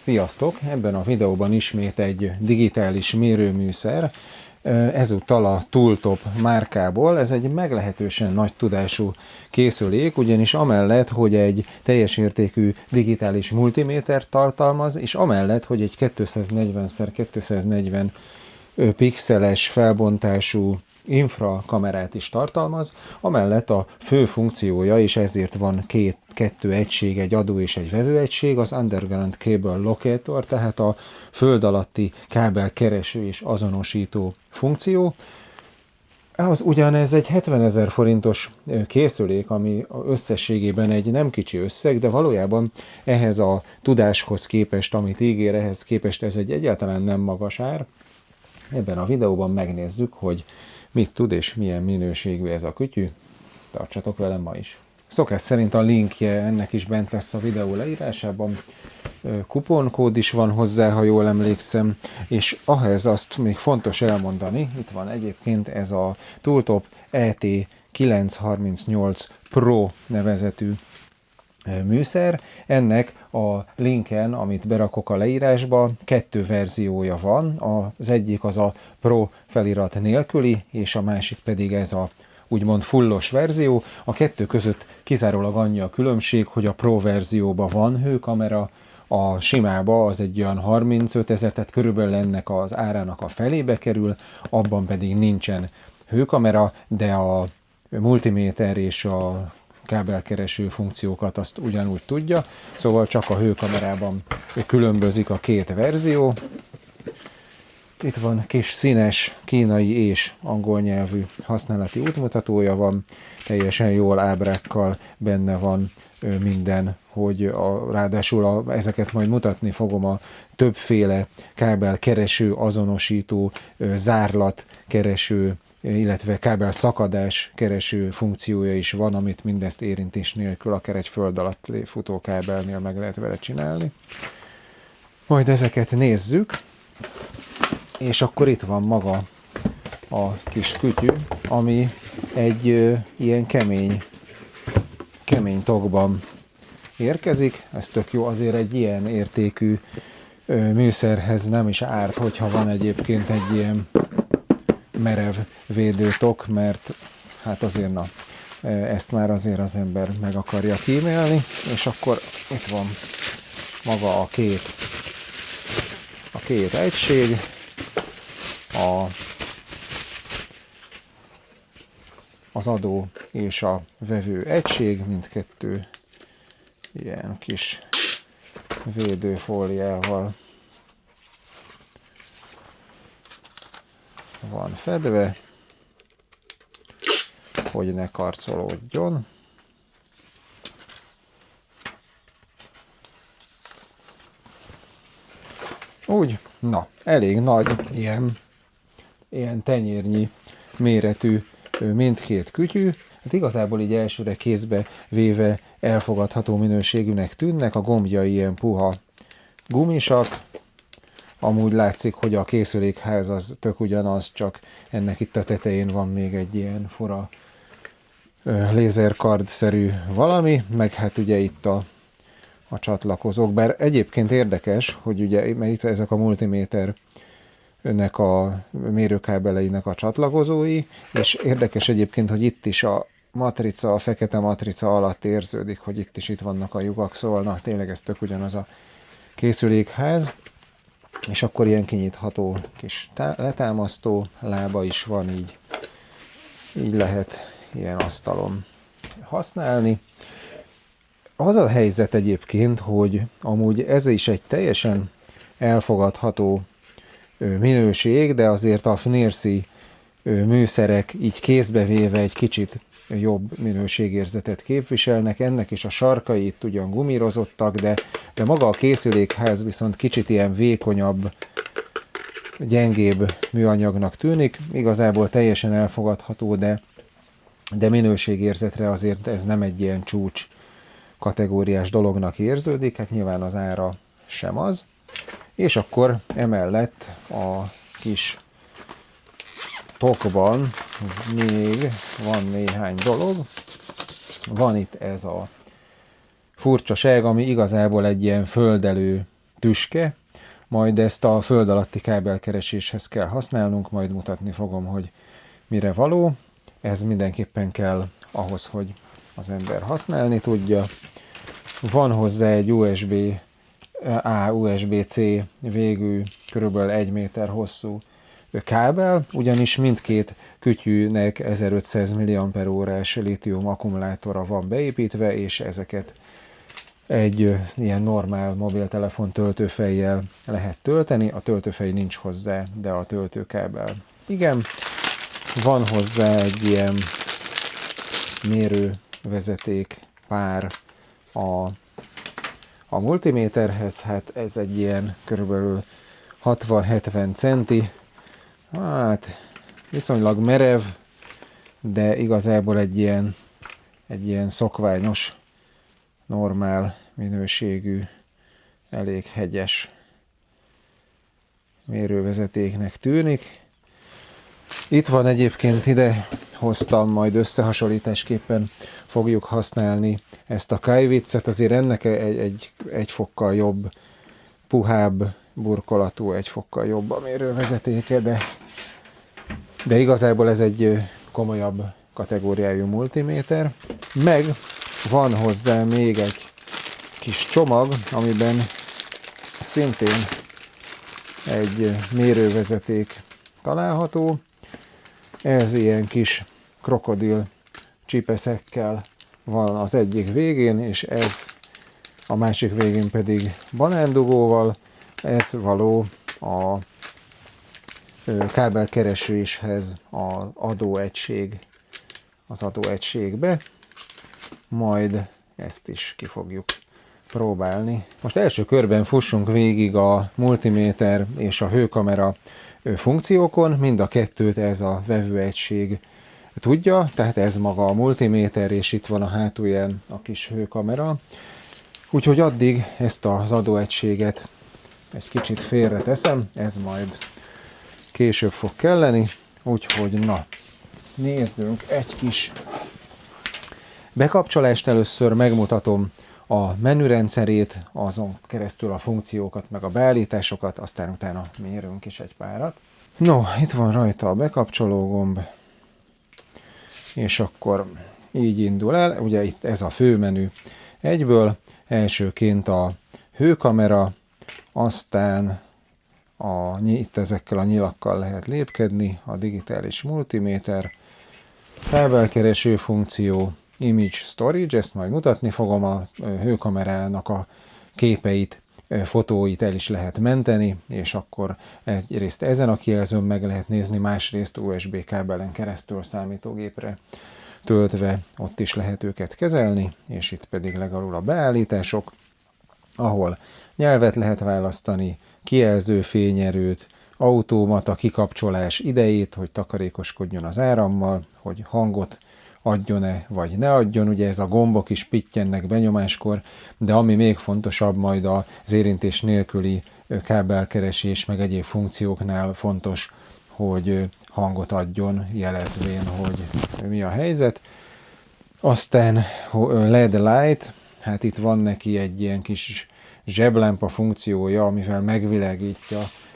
Sziasztok! Ebben a videóban ismét egy digitális mérőműszer, ezúttal a Tooltop márkából. Ez egy meglehetősen nagy tudású készülék, ugyanis amellett, hogy egy teljes értékű digitális multimétert tartalmaz, és amellett, hogy egy 240x240 pixeles felbontású infrakamerát is tartalmaz, amellett a fő funkciója, és ezért van kettő egység, egy adó és egy vevő egység, az Underground Cable Locator, tehát a föld alatti kábel kereső és azonosító funkció. Az ugyanez egy 70 000 forintos készülék, ami összességében egy nem kicsi összeg, de valójában ehhez a tudáshoz képest, amit ígér, ehhez képest ez egy egyáltalán nem magas ár. Ebben a videóban megnézzük, hogy mit tud és milyen minőségű ez a kütyű. Tartsatok velem ma is. Szokás szerint a linkje ennek is bent lesz a videó leírásában. Kuponkód is van hozzá, ha jól emlékszem, és ahhez azt még fontos elmondani, itt van egyébként ez a Tooltop ET938 Pro nevezetű műszer. Ennek a linken, amit berakok a leírásba, 2 verziója van. Az egyik az a Pro felirat nélküli, és a másik pedig ez a úgymond fullos verzió. A kettő között kizárólag annyi a különbség, hogy a Pro verzióban van hőkamera, a simába az egy olyan 35 000, tehát körülbelül ennek az árának a felébe kerül, abban pedig nincsen hőkamera, de a multiméter és a kábelkereső funkciókat azt ugyanúgy tudja, szóval csak a hőkamerában különbözik a két verzió. Itt van kis színes kínai és angol nyelvű használati útmutatója van, teljesen jól ábrákkal benne van minden, hogy ráadásul ezeket majd mutatni fogom, a többféle kábelkereső, azonosító, zárlatkereső, illetve kábel szakadás kereső funkciója is van, amit mindezt érintés nélkül akár egy föld alatt futó kábelnél meg lehet vele csinálni. Majd ezeket nézzük, és akkor itt van maga a kis kütyű, ami egy ilyen kemény tokban érkezik. Ez tök jó, azért egy ilyen értékű műszerhez nem is árt, hogyha van egyébként egy ilyen merev védőtok, mert hát azért ezt már azért az ember meg akarja kímélni, és akkor itt van maga a két egység, az adó és a vevő egység, mindkettő ilyen kis védőfóliával van fedve, hogy ne karcolódjon. Úgy, na, elég nagy, ilyen tenyérnyi méretű mindkét kütyű. Hát igazából így elsőre kézbe véve elfogadható minőségűnek tűnnek, a gombjai ilyen puha gumisak. Amúgy látszik, hogy a készülékház az tök ugyanaz, csak ennek itt a tetején van még egy ilyen fura lézerkard-szerű valami, meg hát ugye itt a csatlakozók. Bár egyébként érdekes, hogy ugye, mert itt ezek a multiméternek a mérőkábeleinek a csatlakozói, és érdekes egyébként, hogy itt is a fekete matrica alatt érződik, hogy itt vannak a lyukak, szóval na, tényleg ez tök ugyanaz a készülékház. És akkor ilyen kinyitható kis letámasztó lába is van, így lehet ilyen asztalon használni. Az a helyzet egyébként, hogy amúgy ez is egy teljesen elfogadható minőség, de azért a FNIRSI műszerek így kézbe véve egy kicsit jobb minőségérzetet képviselnek. Ennek is a sarkai itt ugyan gumírozottak, de maga a készülékház viszont kicsit ilyen vékonyabb, gyengébb műanyagnak tűnik. Igazából teljesen elfogadható, de minőségérzetre azért ez nem egy ilyen csúcs kategóriás dolognak érződik, hát nyilván az ára sem az. És akkor emellett a kis tokban még van néhány dolog. Van itt ez a furcsaság, ami igazából egy ilyen földelő tüske, majd ezt a föld alatti kábelkereséshez kell használnunk, majd mutatni fogom, hogy mire való. Ez mindenképpen kell ahhoz, hogy az ember használni tudja. Van hozzá egy USB-A, USB-C végű, kb. 1 méter hosszú kábel, ugyanis mindkét kütyűnek 1500 mAh-s lítium akkumulátora van beépítve, és ezeket egy ilyen normál mobiltelefon töltőfejjel lehet tölteni. A töltőfej nincs hozzá, de a töltőkábel igen. Van hozzá egy ilyen mérővezeték pár a multiméterhez, hát ez egy ilyen körülbelül 60-70 centi, hát viszonylag merev, de igazából egy ilyen szokványos, normál minőségű, elég hegyes mérővezetéknek tűnik. Itt van egyébként, ide hoztam, majd összehasonlításképpen fogjuk használni ezt a Kaiwitzet, azért ennek egy fokkal jobb, puhább burkolatú, egy fokkal jobb a mérővezetéke, de igazából ez egy komolyabb kategóriájú multiméter. Meg van hozzá még egy kis csomag, amiben szintén egy mérővezeték található. Ez ilyen kis krokodil csipeszekkel van az egyik végén, és ez a másik végén pedig banándugóval. Ez való a kábelkereséshez az adóegységbe. Majd ezt is ki fogjuk próbálni. Most első körben fussunk végig a multiméter és a hőkamera funkciókon. Mind a kettőt ez a vevőegység tudja, tehát ez maga a multiméter, és itt van a hátulján a kis hőkamera. Úgyhogy addig ezt az adóegységet egy kicsit félre teszem, ez majd később fog kelleni. Úgyhogy na, nézzünk egy kis bekapcsolást. Először megmutatom a menürendszerét, azon keresztül a funkciókat, meg a beállításokat, aztán utána mérünk is egy párat. No, itt van rajta a bekapcsoló gomb, és akkor így indul el. Ugye itt ez a főmenü egyből, elsőként a hőkamera, aztán itt ezekkel a nyilakkal lehet lépkedni, a digitális multiméter, kábelkereső funkció, image storage, ezt majd mutatni fogom, a hőkamerának a képeit, fotóit el is lehet menteni, és akkor egyrészt ezen a kijelzőn meg lehet nézni, másrészt USB kábelen keresztül számítógépre töltve, ott is lehet őket kezelni, és itt pedig legalul a beállítások, ahol nyelvet lehet választani, kijelző fényerőt, automata kikapcsolás idejét, hogy takarékoskodjon az árammal, hogy hangot adjon-e, vagy ne adjon, ugye ez a gombok is pittyennek benyomáskor, de ami még fontosabb, majd az érintés nélküli kábelkeresés, meg egyéb funkcióknál fontos, hogy hangot adjon, jelezvén, hogy mi a helyzet. Aztán LED light, hát itt van neki egy ilyen kis zseblámpa funkciója, amivel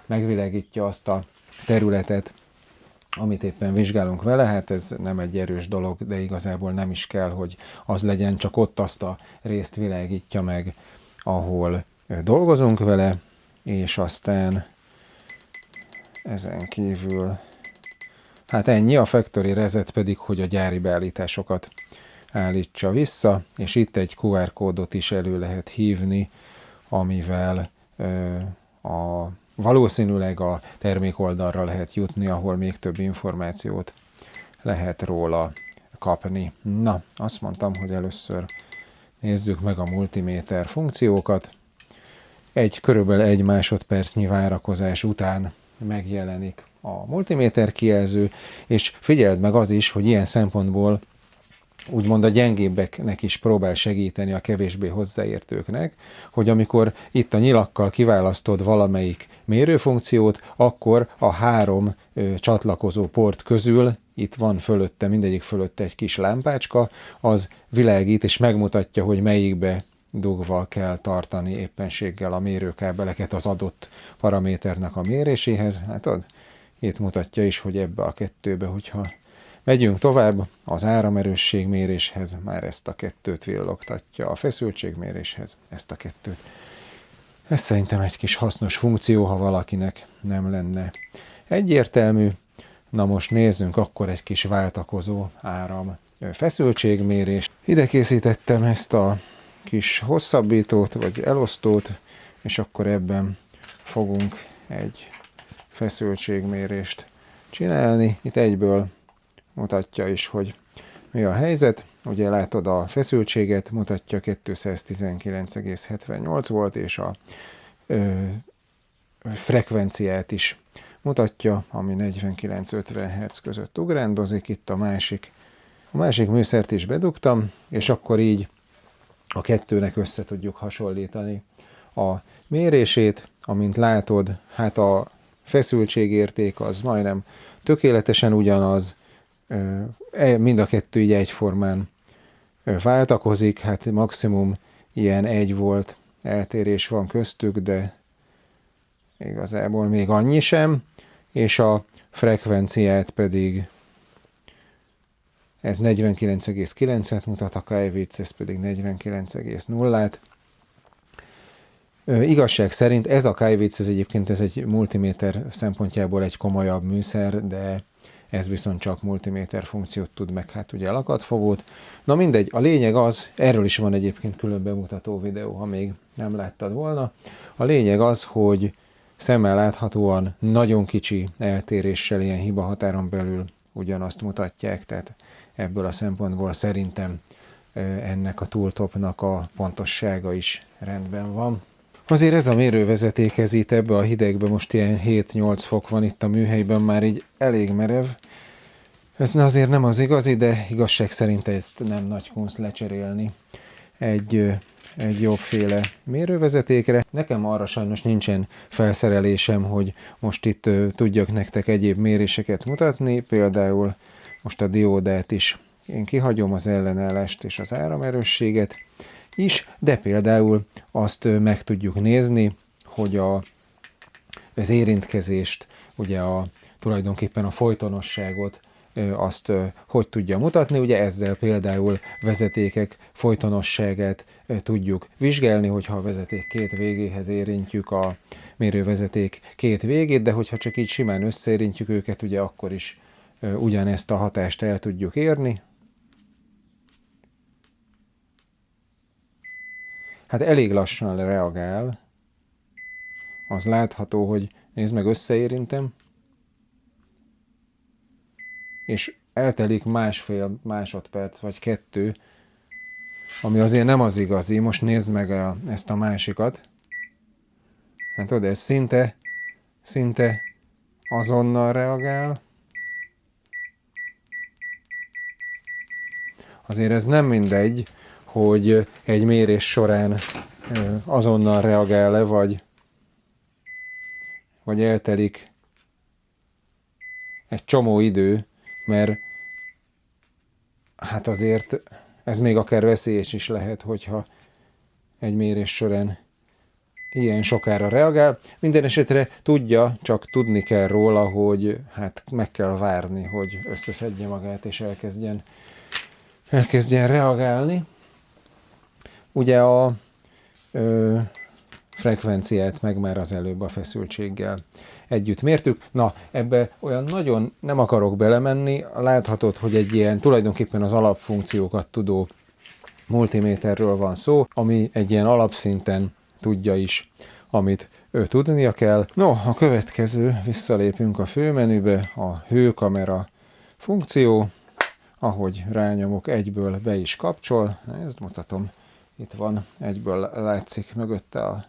megvilágítja azt a területet, amit éppen vizsgálunk vele. Hát ez nem egy erős dolog, de igazából nem is kell, hogy az legyen, csak ott azt a részt világítja meg, ahol dolgozunk vele, és aztán ezen kívül hát ennyi, a factory reset pedig, hogy a gyári beállításokat állítsa vissza, és itt egy QR kódot is elő lehet hívni, amivel valószínűleg a termékoldalra lehet jutni, ahol még több információt lehet róla kapni. Na, azt mondtam, hogy először nézzük meg a multiméter funkciókat. Körülbelül 1 másodpercnyi várakozás után megjelenik a multiméter kijelző, és figyeld meg az is, hogy ilyen szempontból úgymond a gyengébbeknek is próbál segíteni, a kevésbé hozzáértőknek, hogy amikor itt a nyilakkal kiválasztod valamelyik mérőfunkciót, akkor a 3 csatlakozó port közül, itt van fölötte, mindegyik fölötte egy kis lámpácska, az világít és megmutatja, hogy melyikbe dugva kell tartani éppenséggel a mérőkábeleket az adott paraméternek a méréséhez. Hát itt mutatja is, hogy ebbe a kettőbe, hogyha megyünk tovább, az áramerősségméréshez már ezt a kettőt villogtatja, a feszültségméréshez ezt a kettőt. Ez szerintem egy kis hasznos funkció, ha valakinek nem lenne egyértelmű. Na most nézzünk akkor egy kis váltakozó áram feszültségmérést. Ide készítettem ezt a kis hosszabbítót, vagy elosztót, és akkor ebben fogunk egy feszültségmérést csinálni. Itt egyből mutatja is, hogy mi a helyzet. Ugye látod a feszültséget, mutatja 219,78 volt, és a frekvenciát is mutatja, ami 49-50 Hz között ugrándozik. Itt a másik műszert is bedugtam, és akkor így a kettőnek össze tudjuk hasonlítani a mérését. Amint látod, hát a feszültségérték az majdnem tökéletesen ugyanaz, mind a kettő így egyformán váltakozik, hát maximum ilyen 1 volt eltérés van köztük, de igazából még annyi sem, és a frekvenciát pedig ez 49,9-et mutat, a kWh, ez pedig 49,0-át. Igazság szerint ez a kWh, ez egyébként ez egy multiméter szempontjából egy komolyabb műszer, de ez viszont csak multiméter funkciót tud, meg hát ugye lakatfogót. Na mindegy, a lényeg az, erről is van egyébként külön bemutató videó, ha még nem láttad volna. A lényeg az, hogy szemmel láthatóan nagyon kicsi eltéréssel, ilyen hibahatáron belül ugyanazt mutatják, tehát ebből a szempontból szerintem ennek a tooltopnak a pontossága is rendben van. Azért ez a mérővezeték, ez itt ebbe a hidegbe most ilyen 7-8 fok van itt a műhelyben, már így elég merev. Ez azért nem az igazi, de igazság szerint ezt nem nagy kunst lecserélni egy jobbféle mérővezetékre. Nekem arra sajnos nincsen felszerelésem, hogy most itt tudjak nektek egyéb méréseket mutatni, például most a diódát is én kihagyom, az ellenállást és az áramerősséget is, de például azt meg tudjuk nézni, hogy az érintkezést, ugye tulajdonképpen a folytonosságot azt hogy tudja mutatni. Ugye ezzel például vezetékek folytonosságát tudjuk vizsgálni, hogyha a vezeték két végéhez érintjük a mérővezeték két végét, de hogyha csak így simán összeérintjük őket, ugye akkor is ugyanezt a hatást el tudjuk érni. Hát elég lassan reagál. Az látható, hogy nézd meg, összeérintem, és eltelik 1,5 másodperc, vagy 2, ami azért nem az igazi. Most nézd meg ezt a másikat. Hát tudod, ez szinte azonnal reagál. Azért ez nem mindegy, hogy egy mérés során azonnal reagál-e, vagy eltelik egy csomó idő, mert hát azért ez még akár veszélyes is lehet, hogyha egy mérés során ilyen sokára reagál. Minden esetre tudja, csak tudni kell róla, hogy hát meg kell várni, hogy összeszedje magát és elkezdjen reagálni. Ugye a frekvenciát meg már az előbb a feszültséggel együtt mértük. Na, ebbe olyan nagyon nem akarok belemenni. Láthatod, hogy egy ilyen tulajdonképpen az alapfunkciókat tudó multiméterről van szó, ami egy ilyen alapszinten tudja is, amit ő tudnia kell. No, a következő, visszalépünk a főmenübe, a hőkamera funkció, ahogy rányomok, egyből be is kapcsol. Ezt mutatom, itt van, egyből látszik mögötte a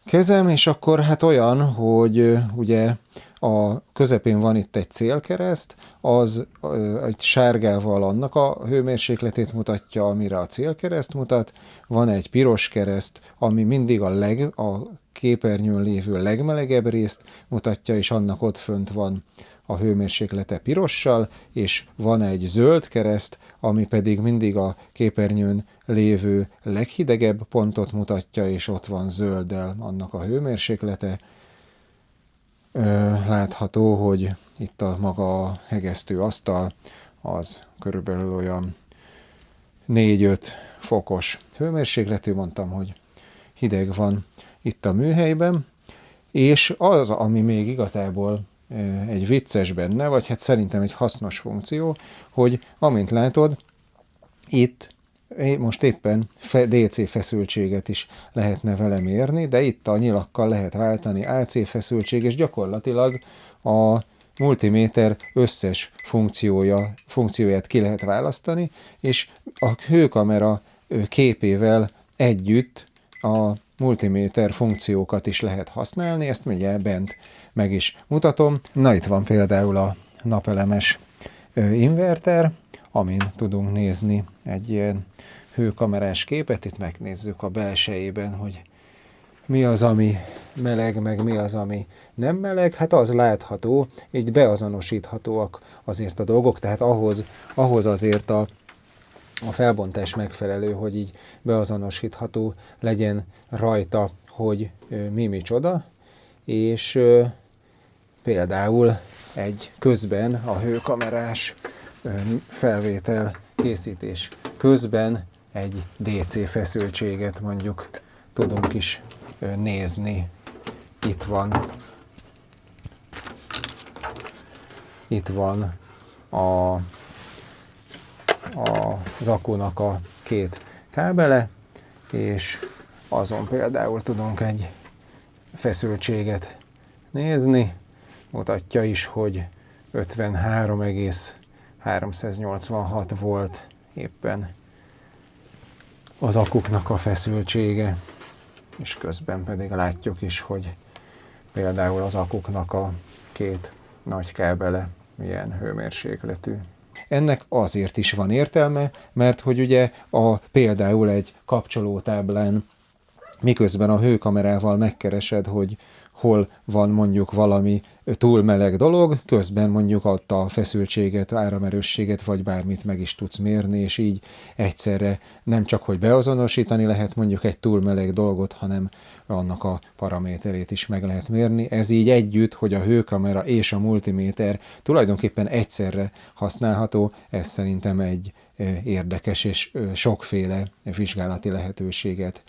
kezem, és akkor hát olyan, hogy ugye a közepén van itt egy célkereszt, az egy sárgával annak a hőmérsékletét mutatja, amire a célkereszt mutat. Van egy piros kereszt, ami mindig a képernyőn lévő legmelegebb részt mutatja, és annak ott fönt van a hőmérséklete pirossal, és van egy zöld kereszt, ami pedig mindig a képernyőn lévő leghidegebb pontot mutatja, és ott van zölddel annak a hőmérséklete. Látható, hogy itt a maga a hegesztő asztal az körülbelül olyan 4-5 fokos hőmérsékletű, mondtam, hogy hideg van itt a műhelyben, és az, ami még igazából egy vicces benne, vagy hát szerintem egy hasznos funkció, hogy amint látod, itt most éppen DC feszültséget is lehetne vele mérni, de itt a nyilakkal lehet váltani AC feszültség, és gyakorlatilag a multiméter összes funkcióját ki lehet választani, és a hőkamera képével együtt a multiméter funkciókat is lehet használni, ezt mindjárt bent meg is mutatom. Na, itt van például a napelemes inverter, amin tudunk nézni egy ilyen hőkamerás képet. Itt megnézzük a belsejében, hogy mi az, ami meleg, meg mi az, ami nem meleg. Hát az látható, így beazonosíthatóak azért a dolgok, tehát ahhoz azért a felbontás megfelelő, hogy így beazonosítható legyen rajta, hogy mi micsoda, és például egy közben a hőkamerás felvétel készítés közben egy DC feszültséget mondjuk tudunk is nézni. Itt van az akkunak a két kábele, és azon például tudunk egy feszültséget nézni. Mutatja is, hogy 53,386 volt éppen az akkuknak a feszültsége, és közben pedig látjuk is, hogy például az akkuknak a két nagy kábele milyen hőmérsékletű. Ennek azért is van értelme, mert hogy ugye például egy kapcsolótáblán, miközben a hőkamerával megkeresed, hogy hol van mondjuk valami túl meleg dolog, közben mondjuk adta a feszültséget, áramerősséget, vagy bármit meg is tudsz mérni, és így egyszerre nem csak, hogy beazonosítani lehet mondjuk egy túl meleg dolgot, hanem annak a paraméterét is meg lehet mérni. Ez így együtt, hogy a hőkamera és a multiméter tulajdonképpen egyszerre használható, ez szerintem egy érdekes és sokféle vizsgálati lehetőséget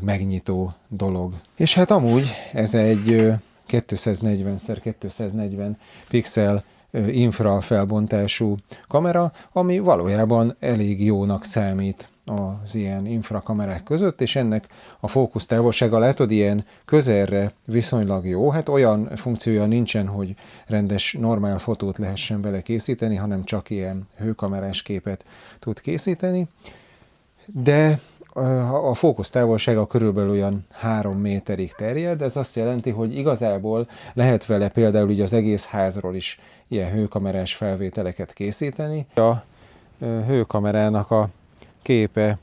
megnyitó dolog. És hát amúgy ez egy 240x240 pixel infra felbontású kamera, ami valójában elég jónak számít az ilyen infrakamerák között, és ennek a fókusztávolsága, látod, ilyen közelre viszonylag jó, hát olyan funkciója nincsen, hogy rendes, normál fotót lehessen vele készíteni, hanem csak ilyen hőkamerás képet tud készíteni, de a fókusztávolsága körülbelül olyan 3 méterig terjed, ez azt jelenti, hogy igazából lehet vele például így az egész házról is ilyen hőkamerás felvételeket készíteni. A hőkamerának a képe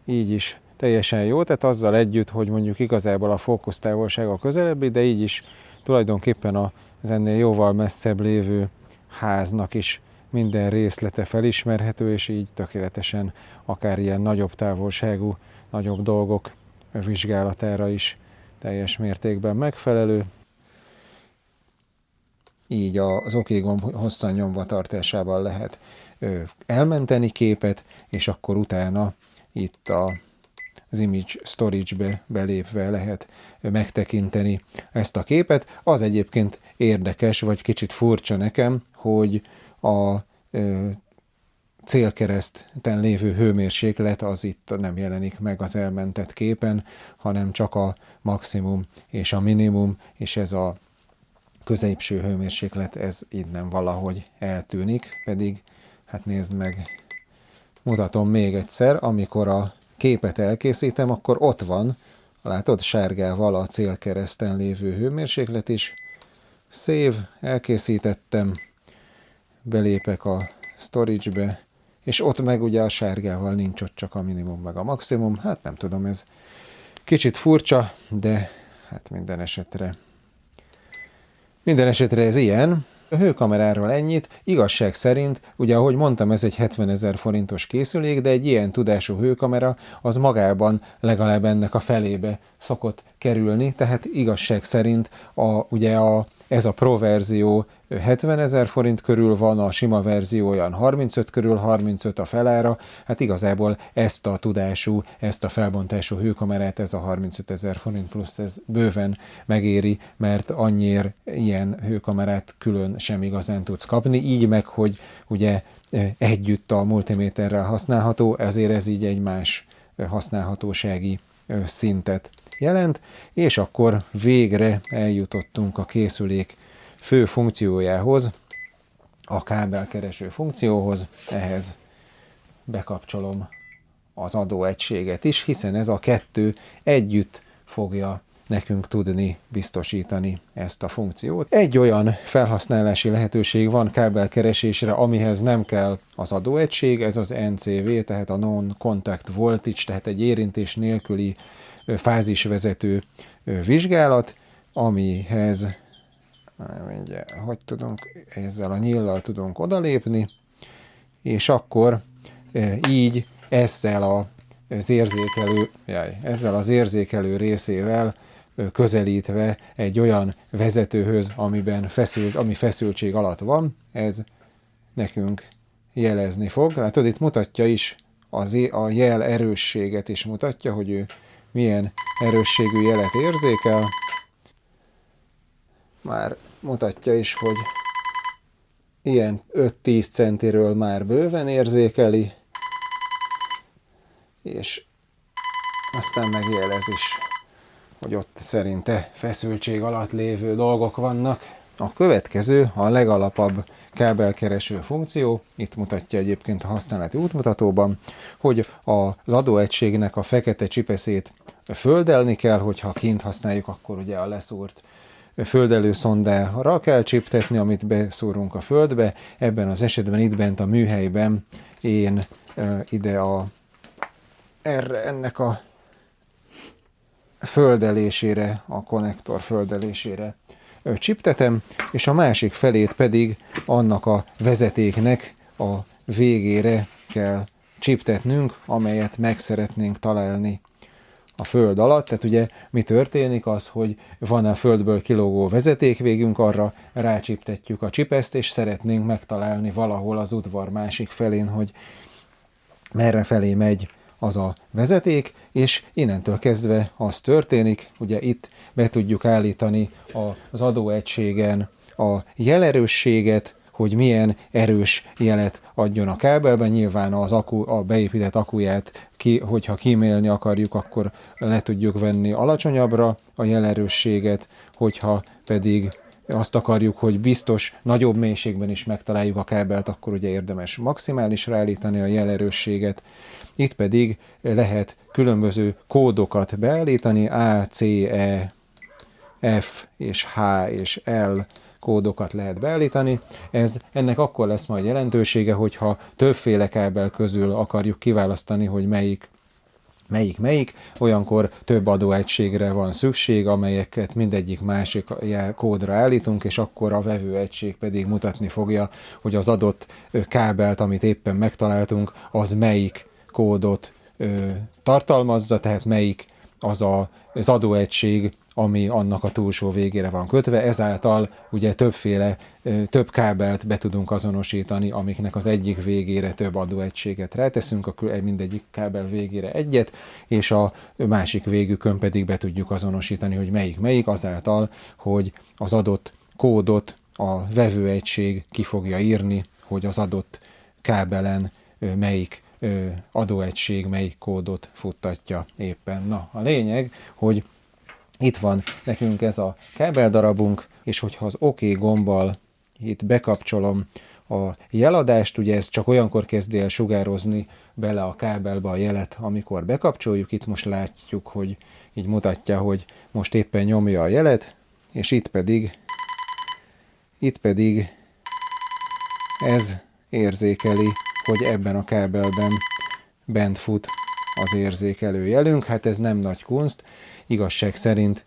így is teljesen jó, tehát azzal együtt, hogy mondjuk igazából a fókusztávolsága közelebbi, de így is tulajdonképpen az ennél jóval messzebb lévő háznak is minden részlete felismerhető, és így tökéletesen akár ilyen nagyobb távolságú, nagyobb dolgok vizsgálatára is teljes mértékben megfelelő. Így az OK gomb hosszan nyomva tartásával lehet elmenteni képet, és akkor utána itt az Image Storage-be belépve lehet megtekinteni ezt a képet. Az egyébként érdekes, vagy kicsit furcsa nekem, hogy a célkereszten lévő hőmérséklet az itt nem jelenik meg az elmentett képen, hanem csak a maximum és a minimum, és ez a középső hőmérséklet, ez innen valahogy eltűnik, pedig hát nézd meg, mutatom még egyszer, amikor a képet elkészítem, akkor ott van, látod, sárgával a célkereszten lévő hőmérséklet is. Save, elkészítettem, belépek a storage-be, és ott meg ugye a sárgával nincs ott csak a minimum meg a maximum. Hát nem tudom, ez kicsit furcsa, de hát minden esetre ez ilyen. A hőkameráról ennyit, igazság szerint, ugye ahogy mondtam, ez egy 70 000 forintos készülék, de egy ilyen tudású hőkamera az magában legalább ennek a felébe szokott kerülni, tehát igazság szerint ez a Pro verzió 70 000 forint körül van, a sima verzió olyan 35 körül, 35 a felára, hát igazából ezt a tudású, ezt a felbontású hőkamerát, ez a 35 000 forint plusz, ez bőven megéri, mert annyiért ilyen hőkamerát külön sem igazán tudsz kapni, így meg, hogy ugye együtt a multiméterrel használható, ezért ez így egy más használhatósági szintet jelent, és akkor végre eljutottunk a készülék fő funkciójához, a kábelkereső funkcióhoz, ehhez bekapcsolom az adóegységet is, hiszen ez a kettő együtt fogja nekünk tudni biztosítani ezt a funkciót. Egy olyan felhasználási lehetőség van kábelkeresésre, amihez nem kell az adóegység, ez az NCV, tehát a Non-Contact Voltage, tehát egy érintés nélküli fázisvezető vizsgálat, amihez hogy tudunk, ezzel a nyíllal tudunk odalépni, és akkor így ezzel az érzékelő részével közelítve egy olyan vezetőhöz, ami feszültség alatt van, ez nekünk jelezni fog. Látod, itt mutatja is a jel erősséget is mutatja, hogy ő milyen erősségű jelet érzékel. Már mutatja is, hogy ilyen 5-10 centiről már bőven érzékeli, és aztán megjelez is, hogy ott szerinte feszültség alatt lévő dolgok vannak. A következő, a legalapabb kábelkereső funkció, itt mutatja egyébként a használati útmutatóban, hogy az adóegységnek a fekete csipeszét földelni kell, hogyha kint használjuk, akkor ugye a leszúrt földelő szondára kell csiptetni, amit beszúrunk a földbe. Ebben az esetben itt bent a műhelyben én ide ennek a földelésére, a konnektor földelésére csiptetem, és a másik felét pedig annak a vezetéknek a végére kell csiptetnünk, amelyet meg szeretnénk találni a föld alatt. Tehát ugye mi történik az, hogy van a földből kilógó vezetékvégünk, arra rácsiptetjük a csipeszt, és szeretnénk megtalálni valahol az udvar másik felén, hogy merre felé megy az a vezeték, és innentől kezdve az történik, ugye itt be tudjuk állítani az adóegységen a jelerősséget, hogy milyen erős jelet adjon a kábelben. Nyilván a beépített akuját, hogyha kímélni akarjuk, akkor le tudjuk venni alacsonyabbra a jelerősséget, hogyha pedig azt akarjuk, hogy biztos nagyobb mélységben is megtaláljuk a kábelt, akkor ugye érdemes maximálisra állítani a jelerősséget. Itt pedig lehet különböző kódokat beállítani, A, C, E, F és H és L kódokat lehet beállítani. Ennek akkor lesz majd jelentősége, hogyha többféle kábel közül akarjuk kiválasztani, hogy melyik, olyankor több adóegységre van szükség, amelyeket mindegyik másik kódra állítunk, és akkor a vevőegység pedig mutatni fogja, hogy az adott kábelt, amit éppen megtaláltunk, az melyik kódot tartalmazza, tehát melyik az adóegység, ami annak a túlsó végére van kötve. Ezáltal ugye több kábelt be tudunk azonosítani, amiknek az egyik végére több adóegységet ráteszünk, mindegyik kábel végére egyet, és a másik végükön pedig be tudjuk azonosítani, hogy melyik azáltal, hogy az adott kódot a vevőegység ki fogja írni, hogy az adott kábelen melyik adóegység melyik kódot futtatja éppen. Na, a lényeg, hogy itt van nekünk ez a kábeldarabunk, és hogyha az OK gombbal itt bekapcsolom a jeladást, ugye ez csak olyankor kezdi el sugározni bele a kábelbe a jelet, amikor bekapcsoljuk. Itt most látjuk, hogy így mutatja, hogy most éppen nyomja a jelet, és itt pedig ez érzékeli, hogy ebben a kábelben bent fut az érzékelő jelünk. Hát ez nem nagy kunst, igazság szerint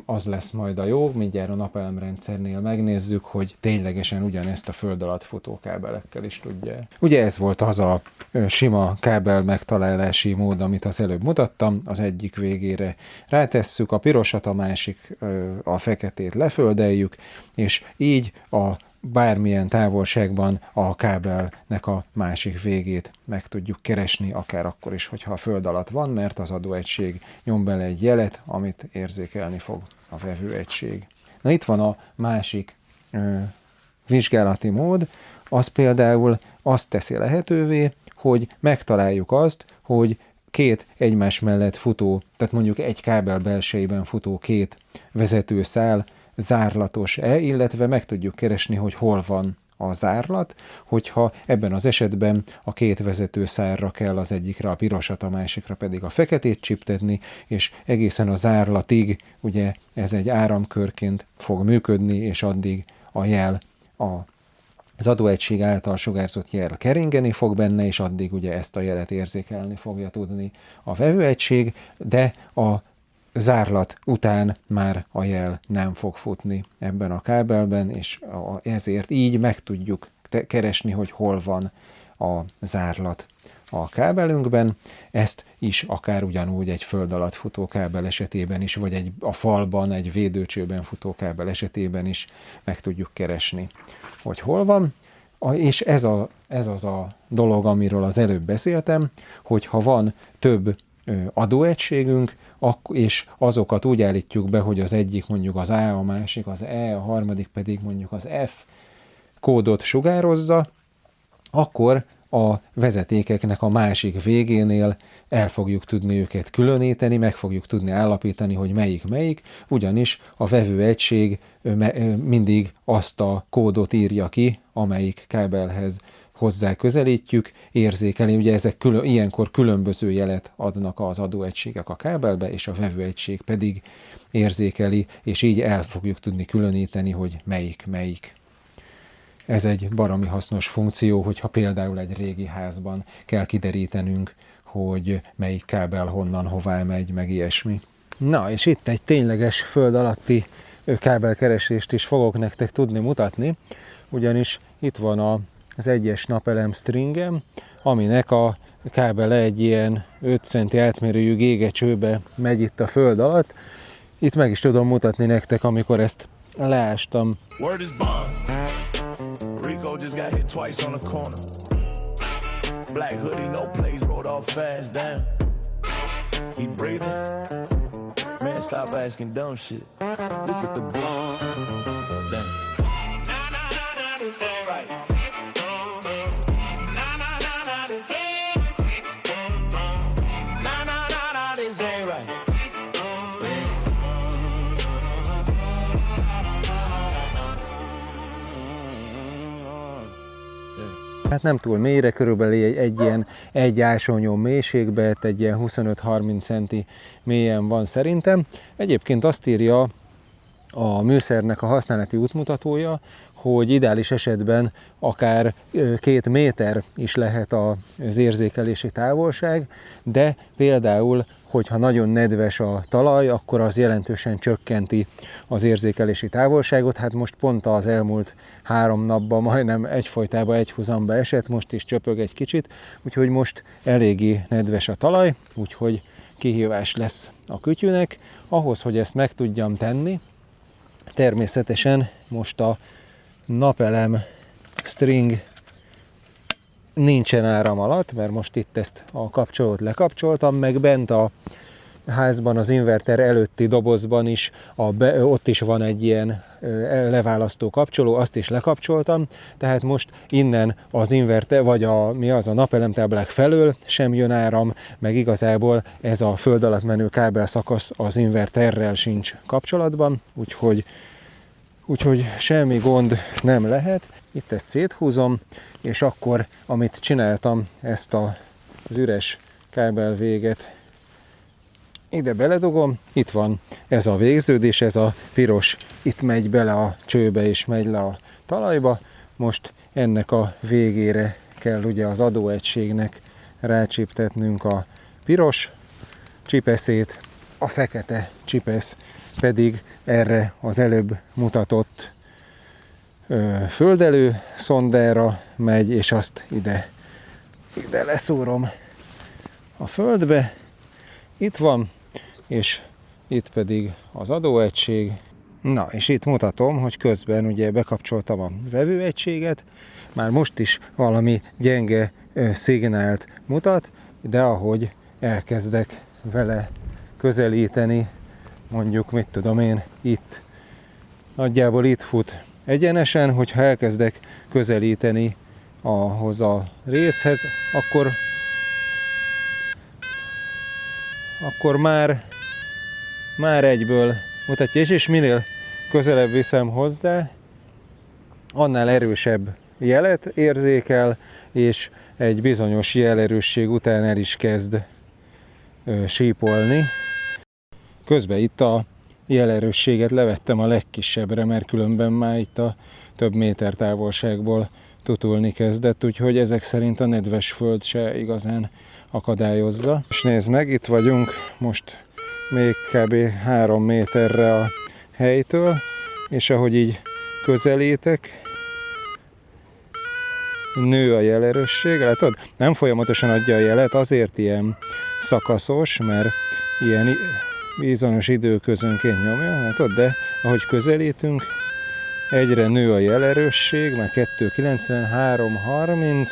az lesz majd a jó, mindjárt a napelemrendszernél megnézzük, hogy ténylegesen ugyanezt a föld alatt futó kábelekkel is tudja. Ugye ez volt az a sima kábel megtalálási mód, amit az előbb mutattam, az egyik végére rátesszük a pirosat, a másik a feketét leföldeljük, és így a bármilyen távolságban a kábelnek a másik végét meg tudjuk keresni, akár akkor is, hogyha a föld alatt van, mert az adóegység nyom bele egy jelet, amit érzékelni fog a vevőegység. Na itt van a másik vizsgálati mód, az például azt teszi lehetővé, hogy megtaláljuk azt, hogy két egymás mellett futó, tehát mondjuk egy kábel belsejében futó két vezetőszál zárlatos-e, illetve meg tudjuk keresni, hogy hol van a zárlat, hogyha ebben az esetben a két vezetőszálra kell az egyikre a pirosat, a másikra pedig a feketét csiptetni, és egészen a zárlatig, ugye ez egy áramkörként fog működni, és addig a jel az adóegység által sugárzott jel keringeni fog benne, és addig ugye ezt a jelet érzékelni fogja tudni a vevőegység, de a zárlat után már a jel nem fog futni ebben a kábelben, és ezért így meg tudjuk keresni, hogy hol van a zárlat a kábelünkben. Ezt is akár ugyanúgy egy föld alatt futó kábel esetében is, vagy a falban, egy védőcsőben futó kábel esetében is meg tudjuk keresni, hogy hol van. És ez az a dolog, amiről az előbb beszéltem, hogy ha van több adóegységünk, és azokat úgy állítjuk be, hogy az egyik mondjuk az A, a másik az E, a harmadik pedig mondjuk az F kódot sugározza, akkor a vezetékeknek a másik végénél el fogjuk tudni őket különíteni, meg fogjuk tudni állapítani, hogy melyik, ugyanis a vevőegység mindig azt a kódot írja ki, amelyik kábelhez hozzá közelítjük, érzékeli, ugye ezek ilyenkor különböző jelet adnak az adóegységek a kábelbe, és a vevőegység pedig érzékeli, és így el fogjuk tudni különíteni, hogy melyik. Ez egy baromi hasznos funkció, hogyha például egy régi házban kell kiderítenünk, hogy melyik kábel honnan, hová megy, meg ilyesmi. Na, és itt egy tényleges föld alatti kábelkeresést is fogok nektek tudni mutatni, ugyanis itt van az egyes napelem stringem, aminek a kábele egy ilyen 5 cm átmérőjű gégecsőbe megy itt a föld alatt. Itt meg is tudom mutatni nektek, amikor ezt leástam. Rico just got hit twice on the corner. Black hoodie, no plays, rolled off fast, damn. He breathing. Man, stop asking dumb shit. Look at the blood. Damn. Hát nem túl mélyre, körülbelül egy ilyen egy ásónyom mélységbe, egy ilyen 25-30 centi mélyen van szerintem. Egyébként azt írja a műszernek a használati útmutatója, hogy ideális esetben akár 2 méter is lehet az érzékelési távolság, de például, hogyha nagyon nedves a talaj, akkor az jelentősen csökkenti az érzékelési távolságot. Hát most pont az elmúlt 3 napban majdnem egyfolytában egyhuzamba esett, most is csöpög egy kicsit, úgyhogy most eléggé nedves a talaj, úgyhogy kihívás lesz a kütyűnek. Ahhoz, hogy ezt meg tudjam tenni, természetesen most a napelem string nincsen áram alatt, mert most itt ezt a kapcsolót lekapcsoltam, meg bent a házban, az inverter előtti dobozban is, ott is van egy ilyen leválasztó kapcsoló, azt is lekapcsoltam, tehát most innen az inverter, vagy a napelemtáblák felől sem jön áram, meg igazából ez a föld alatt menő kábelszakasz az inverterrel sincs kapcsolatban, úgyhogy semmi gond nem lehet. Itt ezt széthúzom, és akkor, amit csináltam, ezt az üres kábel véget ide beledugom, itt van ez a végződés, ez a piros, itt megy bele a csőbe és megy le a talajba. Most ennek a végére kell ugye az adóegységnek rácsiptetnünk a piros csipeszét, a fekete csipesz pedig erre az előbb mutatott földelő szondára megy, és azt ide leszúrom a földbe. Itt van, és itt pedig az adóegység. Na, és itt mutatom, hogy közben ugye bekapcsoltam a vevőegységet, már most is valami gyenge szignált mutat, de ahogy elkezdek vele közelíteni, mondjuk mit tudom én, itt, nagyjából itt fut egyenesen, hogyha elkezdek közelíteni ahhoz a részhez, akkor már egyből mutatja, és minél közelebb viszem hozzá, annál erősebb jelet érzékel, és egy bizonyos jelerősség után el is kezd sípolni. Közben itt a jelerősséget levettem a legkisebbre, mert különben már itt a több méter távolságból tutulni kezdett, úgyhogy ezek szerint a nedves föld se igazán akadályozza. És nézd meg, itt vagyunk most még kb. 3 méterre a helytől, és ahogy így közelítek, nő a jelerősség. Látod? Nem folyamatosan adja a jelet, azért ilyen szakaszos, mert ilyen bizonyos időközönként nyomja, látod? De ahogy közelítünk, egyre nő a jelerősség, már 2,90, 3,30,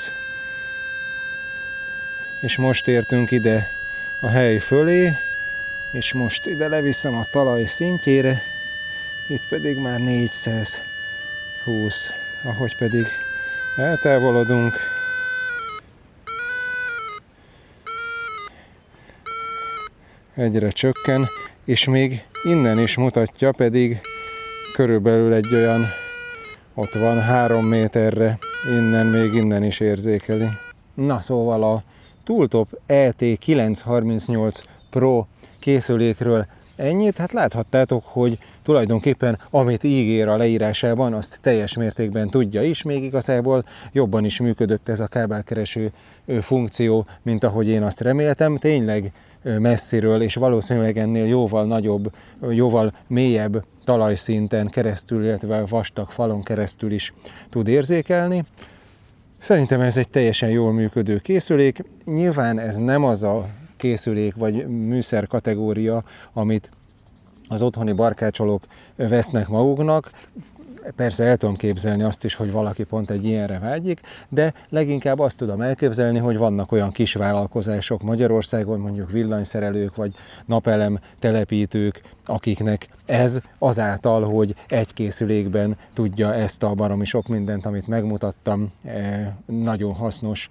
és most értünk ide a hely fölé, és most ide leviszem a talaj szintjére, itt pedig már 420, ahogy pedig eltávolodunk. Egyre csökken, és még innen is mutatja, pedig körülbelül egy olyan, ott van 3 méterre, még innen is érzékeli. Na szóval a Tooltop ET938 Pro készülékről ennyit. Hát láthattátok, hogy tulajdonképpen amit ígér a leírásában, azt teljes mértékben tudja is, még igazából jobban is működött ez a kábelkereső funkció, mint ahogy én azt reméltem. Tényleg messziről, és valószínűleg ennél jóval nagyobb, jóval mélyebb talajszinten keresztül, illetve vastag falon keresztül is tud érzékelni. Szerintem ez egy teljesen jól működő készülék. Nyilván ez nem az a készülék vagy műszer kategória, amit az otthoni barkácsolók vesznek maguknak. Persze el tudom képzelni azt is, hogy valaki pont egy ilyenre vágyik, de leginkább azt tudom elképzelni, hogy vannak olyan kis vállalkozások Magyarországon, mondjuk villanyszerelők vagy napelem telepítők, akiknek ez azáltal, hogy egy készülékben tudja ezt a baromi sok mindent, amit megmutattam, nagyon hasznos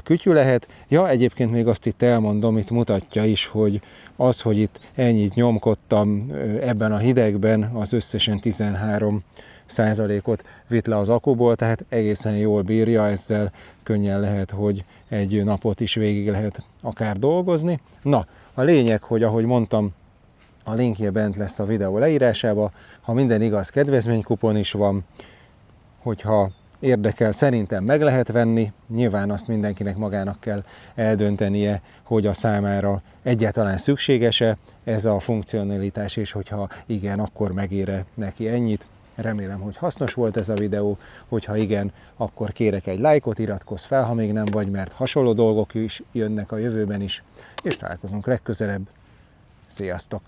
kütyű lehet. Ja, egyébként még azt itt elmondom, itt mutatja is, hogy az, hogy itt ennyit nyomkodtam ebben a hidegben, az összesen 13%-ot vitt le az akuból, tehát egészen jól bírja, ezzel könnyen lehet, hogy egy napot is végig lehet akár dolgozni. Na, a lényeg, hogy ahogy mondtam, a linkje bent lesz a videó leírásába, ha minden igaz, kedvezménykupon is van, hogyha érdekel, szerintem meg lehet venni, nyilván azt mindenkinek magának kell eldöntenie, hogy a számára egyáltalán szükséges-e ez a funkcionalitás, és hogyha igen, akkor megér neki ennyit. Remélem, hogy hasznos volt ez a videó, hogyha igen, akkor kérek egy lájkot, iratkozz fel, ha még nem vagy, mert hasonló dolgok is jönnek a jövőben is, és találkozunk legközelebb. Sziasztok!